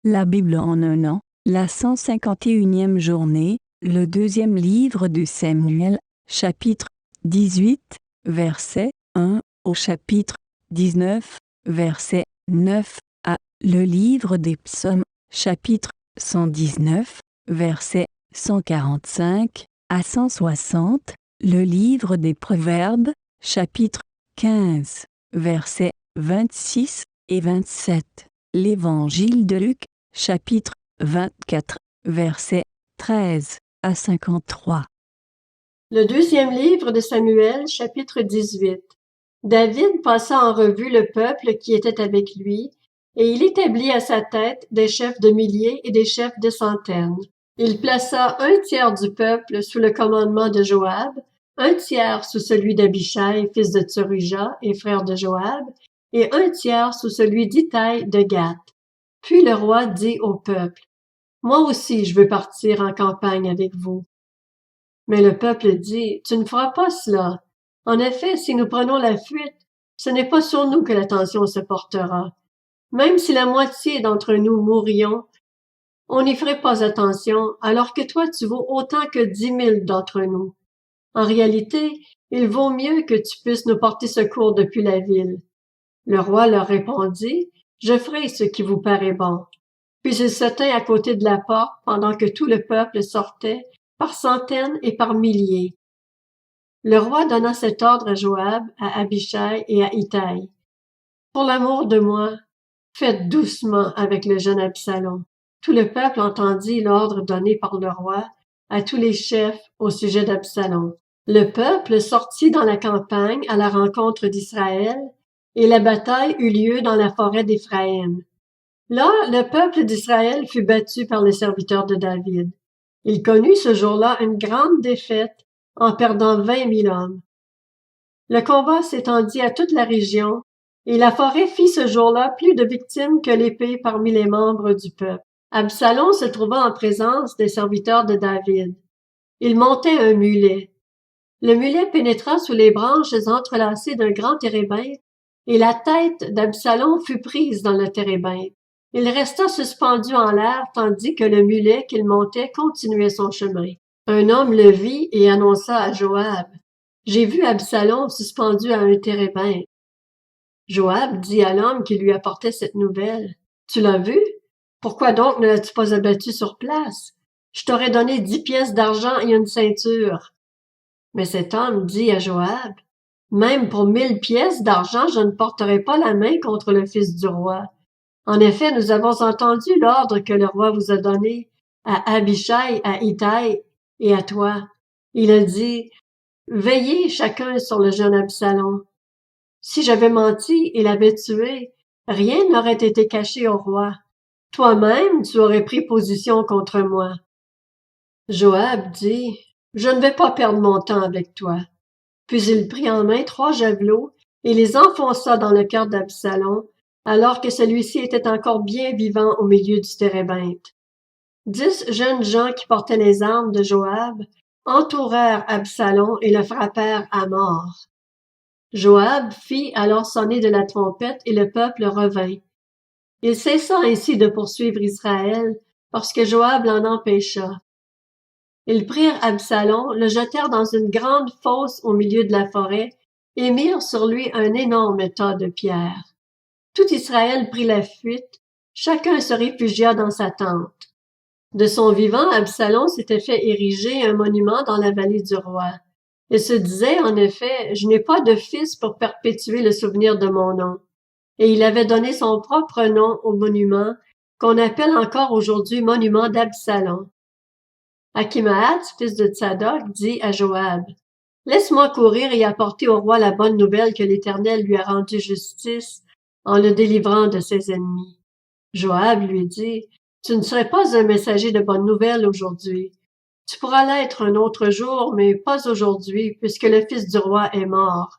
La Bible en un an, la 151e journée, le deuxième livre de Samuel, chapitre 18, verset 1 au chapitre 19, verset 9 à le livre des psaumes, chapitre 119, verset 145 à 160, le livre des proverbes, chapitre 15, versets 26 et 27. L'Évangile de Luc, chapitre 24, versets 13 à 53. Le deuxième livre de Samuel, chapitre 18. David passa en revue le peuple qui était avec lui, et il établit à sa tête des chefs de milliers et des chefs de centaines. Il plaça un tiers du peuple sous le commandement de Joab, un tiers sous celui d'Abishai, fils de Tsurija et frère de Joab, et un tiers sous celui d'Itaï de Gath. Puis le roi dit au peuple, « Moi aussi je veux partir en campagne avec vous. » Mais le peuple dit, « Tu ne feras pas cela. En effet, si nous prenons la fuite, ce n'est pas sur nous que l'attention se portera. Même si la moitié d'entre nous mourrions, on n'y ferait pas attention, alors que toi tu vaux autant que 10 000 d'entre nous. En réalité, il vaut mieux que tu puisses nous porter secours depuis la ville. » Le roi leur répondit, « Je ferai ce qui vous paraît bon. » Puis il se tint à côté de la porte pendant que tout le peuple sortait, par centaines et par milliers. Le roi donna cet ordre à Joab, à Abishai et à Itaï. « Pour l'amour de moi, faites doucement avec le jeune Absalom. » Tout le peuple entendit l'ordre donné par le roi à tous les chefs au sujet d'Absalom. Le peuple sortit dans la campagne à la rencontre d'Israël, et la bataille eut lieu dans la forêt d'Éphraïm. Là, le peuple d'Israël fut battu par les serviteurs de David. Il connut ce jour-là une grande défaite en perdant 20 000 hommes. Le combat s'étendit à toute la région, et la forêt fit ce jour-là plus de victimes que l'épée parmi les membres du peuple. Absalom se trouva en présence des serviteurs de David. Il montait un mulet. Le mulet pénétra sous les branches entrelacées d'un grand térébinthe, et la tête d'Absalom fut prise dans le térébinthe. Il resta suspendu en l'air tandis que le mulet qu'il montait continuait son chemin. Un homme le vit et annonça à Joab, « J'ai vu Absalom suspendu à un térébinthe. » Joab dit à l'homme qui lui apportait cette nouvelle, « Tu l'as vu? Pourquoi donc ne l'as-tu pas abattu sur place? Je t'aurais donné 10 pièces d'argent et une ceinture. » Mais cet homme dit à Joab, « Même pour 1000 pièces d'argent, je ne porterai pas la main contre le fils du roi. En effet, nous avons entendu l'ordre que le roi vous a donné à Abishai, à Itaï et à toi. Il a dit, « Veillez chacun sur le jeune Absalom. Si j'avais menti et l'avais tué, rien n'aurait été caché au roi. Toi-même, tu aurais pris position contre moi. » Joab dit, « Je ne vais pas perdre mon temps avec toi. » Puis il prit en main 3 javelots et les enfonça dans le cœur d'Absalom, alors que celui-ci était encore bien vivant au milieu du térébinthe. 10 jeunes gens qui portaient les armes de Joab entourèrent Absalom et le frappèrent à mort. Joab fit alors sonner de la trompette et le peuple revint. Il cessa ainsi de poursuivre Israël parce que Joab l'en empêcha. Ils prirent Absalom, le jetèrent dans une grande fosse au milieu de la forêt et mirent sur lui un énorme tas de pierres. Tout Israël prit la fuite, chacun se réfugia dans sa tente. De son vivant, Absalom s'était fait ériger un monument dans la vallée du roi. Il se disait, en effet, « Je n'ai pas de fils pour perpétuer le souvenir de mon nom. » Et il avait donné son propre nom au monument, qu'on appelle encore aujourd'hui monument d'Absalom. Achimaas, fils de Tsadok, dit à Joab, « Laisse-moi courir et apporter au roi la bonne nouvelle que l'Éternel lui a rendu justice en le délivrant de ses ennemis. » Joab lui dit, « Tu ne serais pas un messager de bonne nouvelle aujourd'hui. Tu pourras l'être un autre jour, mais pas aujourd'hui, puisque le fils du roi est mort. »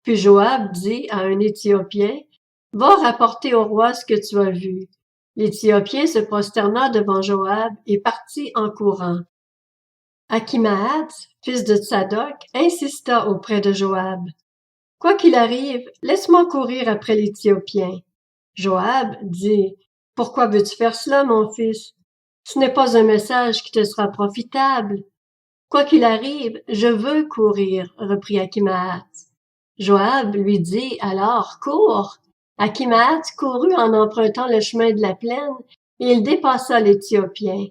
Puis Joab dit à un Éthiopien, « Va rapporter au roi ce que tu as vu. » L'Éthiopien se prosterna devant Joab et partit en courant. Achimaas, fils de Tsadok, insista auprès de Joab. « Quoi qu'il arrive, laisse-moi courir après l'Éthiopien. » Joab dit, Pourquoi veux-tu faire cela, mon fils? Ce n'est pas un message qui te sera profitable. Quoi qu'il arrive, je veux courir, reprit Akhimaatz. Joab lui dit alors, cours. Akhimaatz courut en empruntant le chemin de la plaine, et il dépassa l'Éthiopien.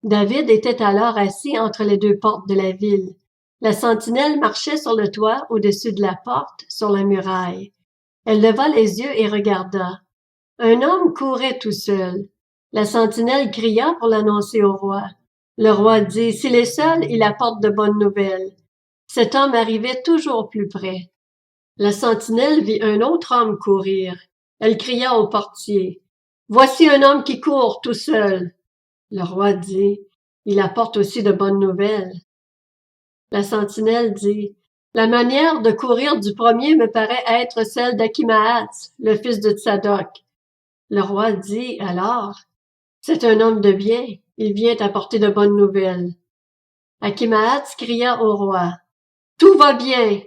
David était alors assis entre les deux portes de la ville. La sentinelle marchait sur le toit au-dessus de la porte, sur la muraille. Elle leva les yeux et regarda. Un homme courait tout seul. La sentinelle cria pour l'annoncer au roi. Le roi dit, s'il est seul, il apporte de bonnes nouvelles. Cet homme arrivait toujours plus près. La sentinelle vit un autre homme courir. Elle cria au portier. Voici un homme qui court tout seul. Le roi dit, il apporte aussi de bonnes nouvelles. La sentinelle dit, la manière de courir du premier me paraît être celle d'Akhimaatz, le fils de Tsadok. Le roi dit alors, c'est un homme de bien, il vient apporter de bonnes nouvelles. Akhimaatz cria au roi, tout va bien.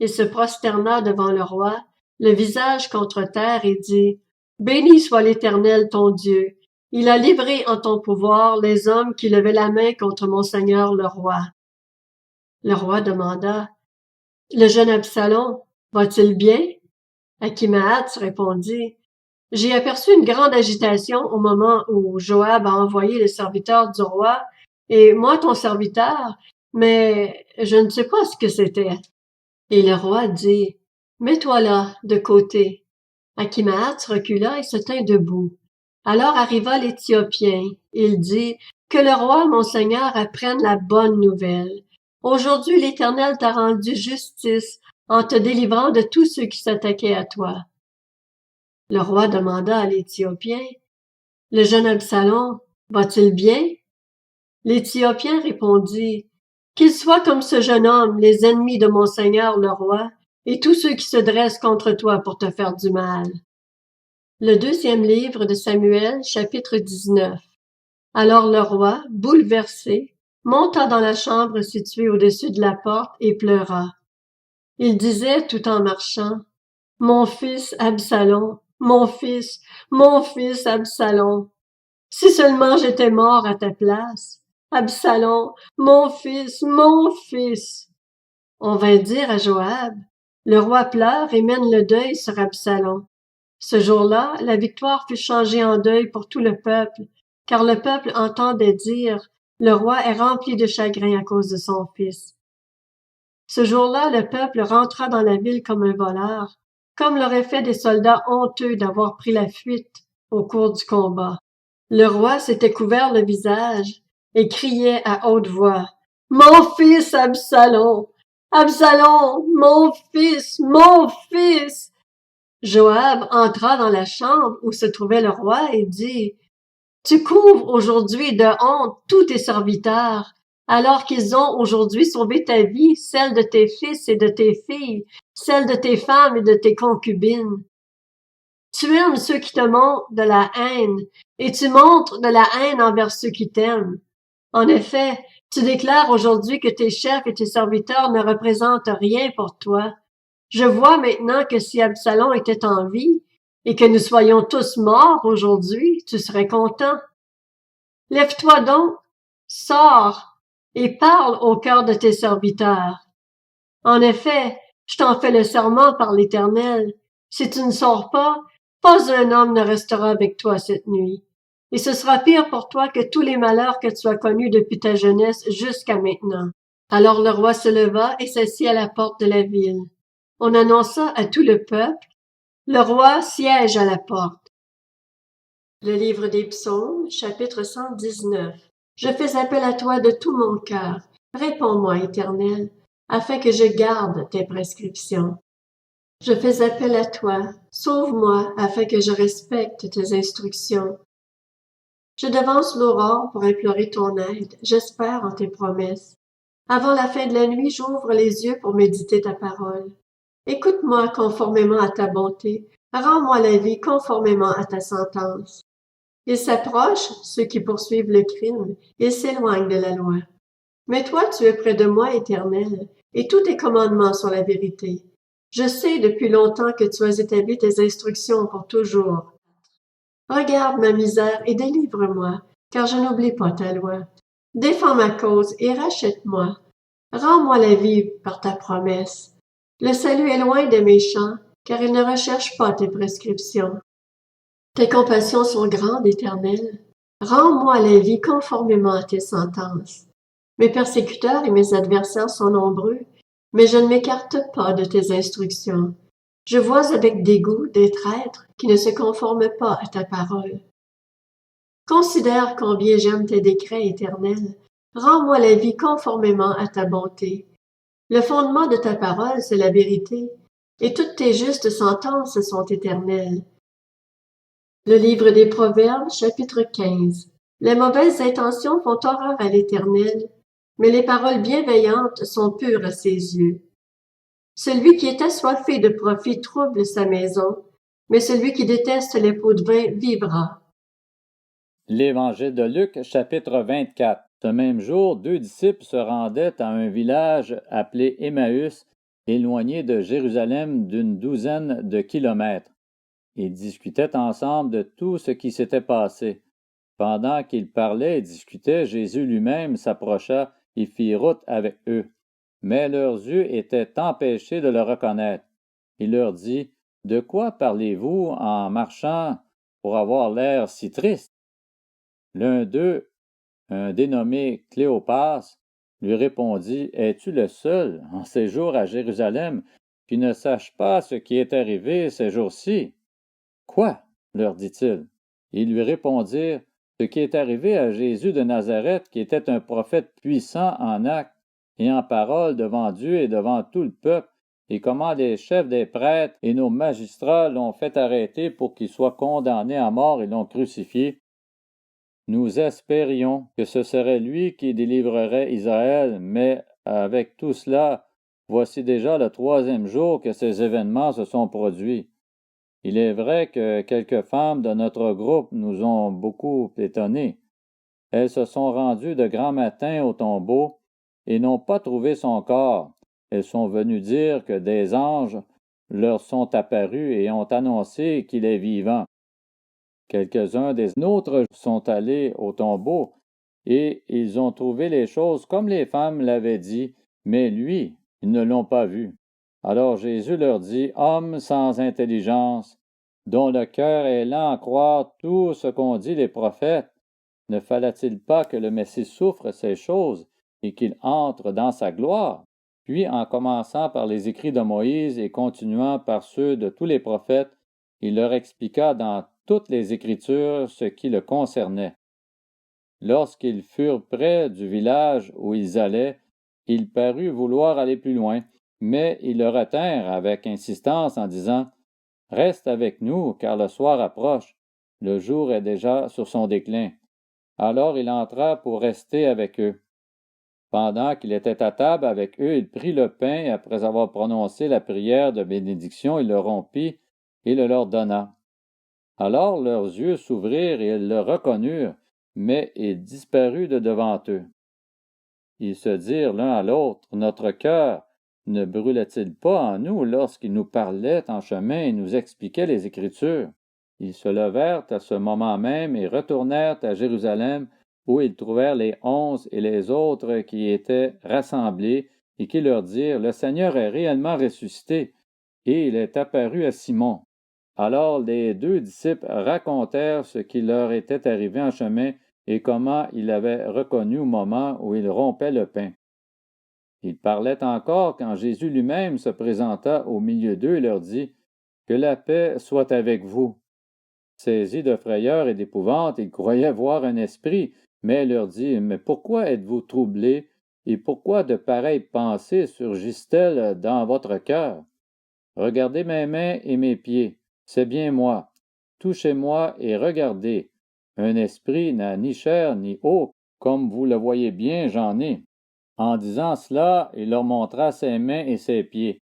Il se prosterna devant le roi, le visage contre terre, et dit, béni soit l'Éternel ton Dieu. Il a livré en ton pouvoir les hommes qui levaient la main contre mon seigneur le roi. Le roi demanda, le jeune Absalom, va-t-il bien? Akhimaatz répondit, j'ai aperçu une grande agitation au moment où Joab a envoyé les serviteurs du roi, et moi ton serviteur, mais je ne sais pas ce que c'était. Et le roi dit, mets-toi là, de côté. Akhimaatz recula et se tint debout. Alors arriva l'Éthiopien. Il dit, que le roi, mon seigneur, apprenne la bonne nouvelle. Aujourd'hui, l'Éternel t'a rendu justice en te délivrant de tous ceux qui s'attaquaient à toi. Le roi demanda à l'Éthiopien, le jeune Absalom, va-t-il bien? L'Éthiopien répondit, qu'il soit comme ce jeune homme, les ennemis de mon seigneur le roi, et tous ceux qui se dressent contre toi pour te faire du mal. Le deuxième livre de Samuel, chapitre 19. Alors le roi, bouleversé, monta dans la chambre située au-dessus de la porte et pleura. Il disait tout en marchant, mon fils Absalom, mon fils Absalom. Si seulement j'étais mort à ta place. Absalom, mon fils, mon fils. On vint dire à Joab, le roi pleure et mène le deuil sur Absalom. Ce jour-là, la victoire fut changée en deuil pour tout le peuple, car le peuple entendait dire, le roi est rempli de chagrin à cause de son fils. Ce jour-là, le peuple rentra dans la ville comme un voleur, comme l'auraient fait des soldats honteux d'avoir pris la fuite au cours du combat. Le roi s'était couvert le visage et criait à haute voix, « Mon fils Absalom! Absalom! Mon fils! Mon fils! » Joab entra dans la chambre où se trouvait le roi et dit, « Tu couvres aujourd'hui de honte tous tes serviteurs, alors qu'ils ont aujourd'hui sauvé ta vie, celle de tes fils et de tes filles, celle de tes femmes et de tes concubines. Tu aimes ceux qui te montrent de la haine, et tu montres de la haine envers ceux qui t'aiment. En effet, tu déclares aujourd'hui que tes chefs et tes serviteurs ne représentent rien pour toi. Je vois maintenant que si Absalom était en vie, et que nous soyons tous morts aujourd'hui, tu serais content. Lève-toi donc, sors, et parle au cœur de tes serviteurs. En effet, je t'en fais le serment par l'Éternel. Si tu ne sors pas un homme ne restera avec toi cette nuit. Et ce sera pire pour toi que tous les malheurs que tu as connus depuis ta jeunesse jusqu'à maintenant. Alors le roi se leva et s'assit à la porte de la ville. On annonça à tout le peuple, le roi siège à la porte. Le livre des psaumes, chapitre 119. Je fais appel à toi de tout mon cœur. Réponds-moi, Éternel, afin que je garde tes prescriptions. Je fais appel à toi, sauve-moi afin que je respecte tes instructions. Je devance l'aurore pour implorer ton aide, j'espère en tes promesses. Avant la fin de la nuit, j'ouvre les yeux pour méditer ta parole. Écoute-moi conformément à ta bonté, rends-moi la vie conformément à ta sentence. Ils s'approchent, ceux qui poursuivent le crime, ils s'éloignent de la loi. Mais toi, tu es près de moi, Éternel, et tous tes commandements sont la vérité. Je sais depuis longtemps que tu as établi tes instructions pour toujours. Regarde ma misère et délivre-moi, car je n'oublie pas ta loi. Défends ma cause et rachète-moi. Rends-moi la vie par ta promesse. Le salut est loin des méchants, car ils ne recherchent pas tes prescriptions. Tes compassions sont grandes, Éternel. Rends-moi la vie conformément à tes sentences. Mes persécuteurs et mes adversaires sont nombreux, mais je ne m'écarte pas de tes instructions. Je vois avec dégoût des traîtres qui ne se conforment pas à ta parole. Considère combien j'aime tes décrets éternels. Rends-moi la vie conformément à ta bonté. Le fondement de ta parole, c'est la vérité, et toutes tes justes sentences sont éternelles. Le livre des Proverbes, chapitre 15. Les mauvaises intentions font horreur à l'Éternel, mais les paroles bienveillantes sont pures à ses yeux. Celui qui est assoiffé de profit trouble sa maison, mais celui qui déteste les pots de vin vivra. L'Évangile de Luc, chapitre 24. Ce même jour, 2 disciples se rendaient à un village appelé Emmaüs, éloigné de Jérusalem d'une douzaine de kilomètres. Ils discutaient ensemble de tout ce qui s'était passé. Pendant qu'ils parlaient et discutaient, Jésus lui-même s'approcha et fit route avec eux. Mais leurs yeux étaient empêchés de le reconnaître. Il leur dit, « De quoi parlez-vous en marchant pour avoir l'air si triste? » L'un d'eux, un dénommé Cléopas, lui répondit, « Es-tu le seul, en séjour à Jérusalem, qui ne sache pas ce qui est arrivé ces jours-ci? » « Quoi? » leur dit-il. Ils lui répondirent, « Ce qui est arrivé à Jésus de Nazareth, qui était un prophète puissant en actes et en parole devant Dieu et devant tout le peuple, et comment les chefs des prêtres et nos magistrats l'ont fait arrêter pour qu'il soit condamné à mort et l'ont crucifié. Nous espérions que ce serait lui qui délivrerait Israël, mais avec tout cela, voici déjà le 3e jour que ces événements se sont produits. Il est vrai que quelques femmes de notre groupe nous ont beaucoup étonnés. Elles se sont rendues de grand matin au tombeau et n'ont pas trouvé son corps. Elles sont venues dire que des anges leur sont apparus et ont annoncé qu'il est vivant. Quelques-uns des nôtres sont allés au tombeau et ils ont trouvé les choses comme les femmes l'avaient dit, mais lui, ils ne l'ont pas vu. Alors Jésus leur dit, « Hommes sans intelligence, dont le cœur est lent à croire tout ce qu'ont dit les prophètes, ne fallait-il pas que le Messie souffre ces choses et qu'il entre dans sa gloire? » Puis, en commençant par les écrits de Moïse et continuant par ceux de tous les prophètes, il leur expliqua dans toutes les Écritures ce qui le concernait. Lorsqu'ils furent près du village où ils allaient, il parut vouloir aller plus loin, mais ils le retinrent avec insistance en disant, « Reste avec nous, car le soir approche, le jour est déjà sur son déclin. » Alors il entra pour rester avec eux. Pendant qu'il était à table avec eux, il prit le pain et après avoir prononcé la prière de bénédiction, il le rompit et le leur donna. Alors leurs yeux s'ouvrirent et ils le reconnurent, mais il disparut de devant eux. Ils se dirent l'un à l'autre, « Notre cœur ne brûlait-il pas en nous lorsqu'il nous parlait en chemin et nous expliquait les Écritures? » Ils se levèrent à ce moment même et retournèrent à Jérusalem, où ils trouvèrent les 11 et les autres qui étaient rassemblés et qui leur dirent, « Le Seigneur est réellement ressuscité, et il est apparu à Simon. » Alors les 2 disciples racontèrent ce qui leur était arrivé en chemin et comment ils l'avaient reconnu au moment où il rompait le pain. Ils parlaient encore quand Jésus lui-même se présenta au milieu d'eux et leur dit, « Que la paix soit avec vous. » Saisis de frayeur et d'épouvante, ils croyaient voir un esprit, mais il leur dit, « Mais pourquoi êtes-vous troublés, et pourquoi de pareilles pensées surgissent-elles dans votre cœur? Regardez mes mains et mes pieds, c'est bien moi. Touchez-moi et regardez. Un esprit n'a ni chair ni eau, comme vous le voyez bien, j'en ai. » En disant cela, il leur montra ses mains et ses pieds.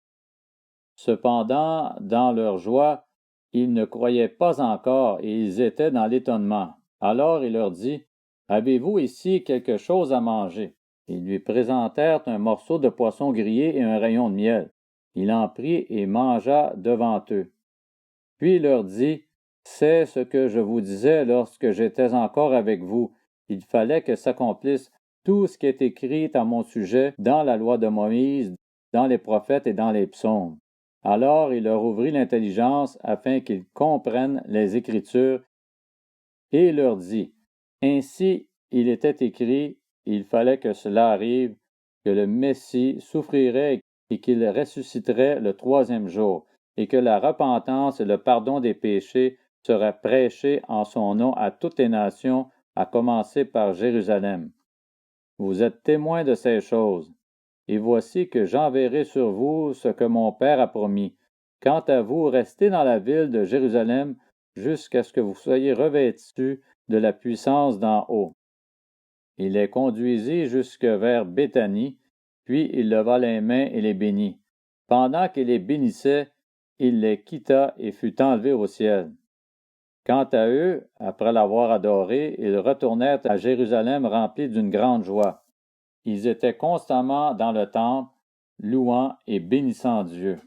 Cependant, dans leur joie, ils ne croyaient pas encore et ils étaient dans l'étonnement. Alors il leur dit, « Avez-vous ici quelque chose à manger? » Ils lui présentèrent un morceau de poisson grillé et un rayon de miel. Il en prit et mangea devant eux. Puis il leur dit, C'est ce que je vous disais lorsque j'étais encore avec vous. Il fallait que s'accomplisse tout ce qui est écrit à mon sujet dans la loi de Moïse, dans les prophètes et dans les psaumes. Alors il leur ouvrit l'intelligence afin qu'ils comprennent les Écritures et leur dit, Ainsi il était écrit, il fallait que cela arrive, que le Messie souffrirait et qu'il ressusciterait le troisième jour, et que la repentance et le pardon des péchés seraient prêchés en son nom à toutes les nations, à commencer par Jérusalem. Vous êtes témoins de ces choses. Et voici que j'enverrai sur vous ce que mon Père a promis. Quant à vous, restez dans la ville de Jérusalem jusqu'à ce que vous soyez revêtus de la puissance d'en haut. Il les conduisit jusque vers Béthanie, puis il leva les mains et les bénit. Pendant qu'il les bénissait, il les quitta et fut enlevé au ciel. Quant à eux, après l'avoir adoré, ils retournèrent à Jérusalem remplis d'une grande joie. Ils étaient constamment dans le temple, louant et bénissant Dieu.